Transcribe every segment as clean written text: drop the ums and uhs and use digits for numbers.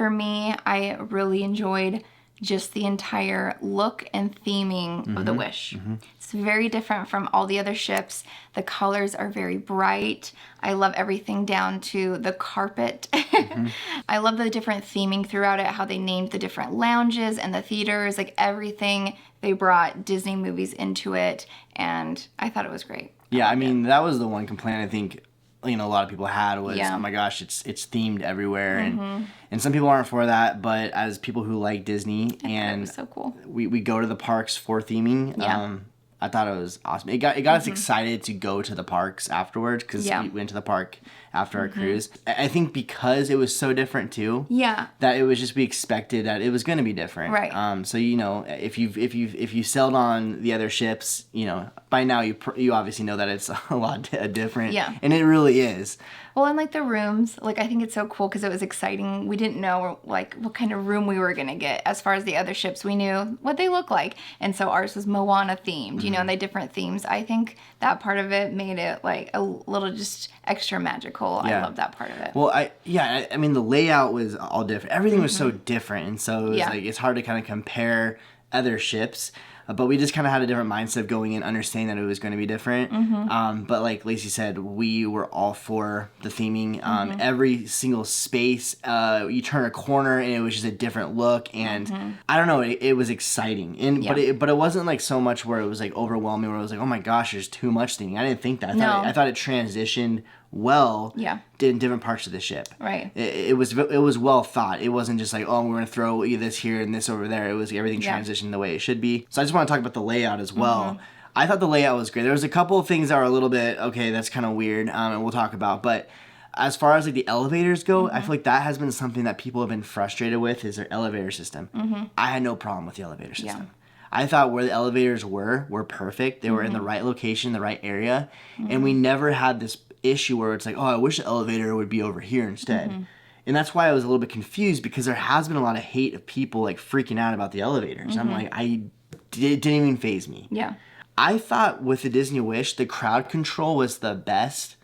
For me, I really enjoyed just the entire look and theming of the Wish. It's very different from all the other ships. The colors are very bright. I love everything down to the carpet. I love the different theming throughout it, how they named the different lounges and the theaters, like everything. They brought Disney movies into it, and I thought it was great. Yeah, I mean, that was the one complaint I think, you know, a lot of people had was, Yeah. oh my gosh, it's themed everywhere, and some people aren't for that, but as people who like Disney It was so cool. we go to the parks for theming. Yeah. I thought it was awesome. It got us excited to go to the parks afterwards because we went to the park after our cruise. I think because it was so different too. Yeah. That it was just we expected that it was going to be different. Right. So you know if you sailed on the other ships, you know by now you obviously know that it's a lot different. Yeah. And it really is. Well, and like the rooms, like I think it's so cool because it was exciting. We didn't know like what kind of room we were gonna get. As far as the other ships, we knew what they look like, and so ours was Moana themed. You know, and they different themes. I think that part of it made it like a little just extra magical. Yeah. I love that part of it. Well, I mean the layout was all different. Everything was so different, and so it was like it's hard to kind of compare other ships. But we just kind of had a different mindset of going in, understanding that it was going to be different. But like Lacey said, we were all for the theming. Every single space, you turn a corner and it was just a different look. And I don't know, it was exciting. And but it wasn't like so much where it was like overwhelming, where it was like, oh my gosh, there's too much theming. I didn't think that. I thought it transitioned well in different parts of the ship. Right. It was well thought. It wasn't just like, oh, we're going to throw this here and this over there. It was everything transitioned the way it should be. So I just want to talk about the layout as well. I thought the layout was great. There was a couple of things that were a little bit, okay, that's kind of weird, and we'll talk about. But as far as like the elevators go, I feel like that has been something that people have been frustrated with is their elevator system. I had no problem with the elevator system. I thought where the elevators were perfect. They were in the right location, the right area. And we never had this issue where it's like, oh, I wish the elevator would be over here instead. And that's why I was a little bit confused because there has been a lot of hate of people like freaking out about the elevators. I'm like, didn't even faze me. Yeah. I thought with the Disney Wish, the crowd control was the best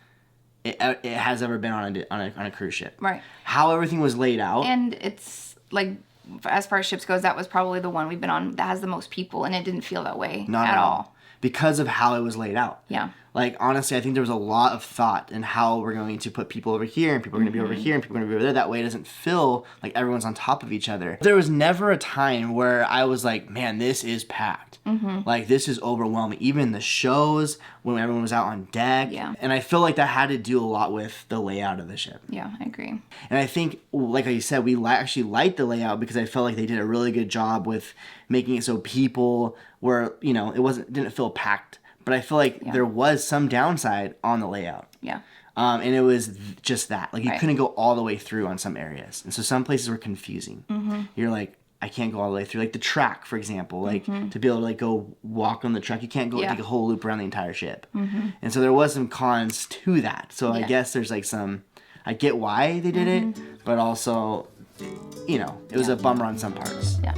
it has ever been on a cruise ship. Right. How everything was laid out. And it's like, as far as ships goes, that was probably the one we've been on that has the most people, and it didn't feel that way Not at all. Because of how it was laid out. Yeah. Like, honestly, I think there was a lot of thought in how we're going to put people over here, and people are going to be over here, and people are going to be over there. That way it doesn't feel like everyone's on top of each other. There was never a time where I was like, man, this is packed. Like, this is overwhelming. Even the shows, when everyone was out on deck. Yeah. And I feel like that had to do a lot with the layout of the ship. Yeah, I agree. And I think, like you said, we actually liked the layout because I felt like they did a really good job with making it so people were, you know, didn't feel packed. But I feel like there was some downside on the layout. Yeah. And it was just that. Like, you couldn't go all the way through on some areas. And so some places were confusing. You're like, I can't go all the way through. Like the track, for example. Like, to be able to, like, go walk on the track, you can't go take a whole loop around the entire ship. And so there was some cons to that. So I guess there's, like, some... I get why they did it, but also, you know, it was a bummer on some parts. Yeah.